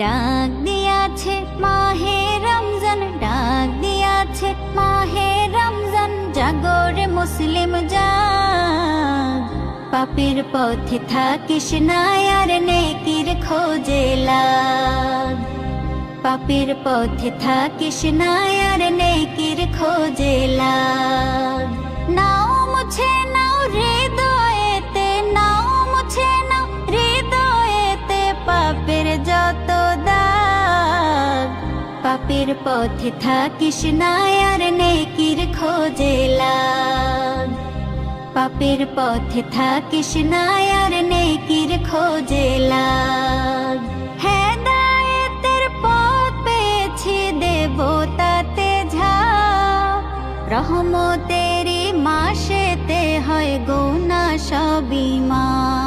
ডাক দিয়াছে মাহে রমজান, ডাক দিয়াছে মাহে রমজান, জাগরে মুসলিম জাগ। পাপের পথে থাকিস না আর নেকির খোঁজে লাগ। পাপের পথে থাকিস না আর নেকির খোঁজে লাগ। নাও মুছে নাও হৃদয়েতে, নাও মুছে নাও হৃদয়েতে পাপের যত দাগ। পাপের পথে থাকিস না আর নেকির খোঁজে লাগ। পাপের পথে থাকিস না আর নেকির খোঁজে লাগ। হেদায়েতের পথ পেয়েছি দেব তাতে ঝাঁপ। রহমতেরি মাসেতে হয় গুনাহ সবই মাফ।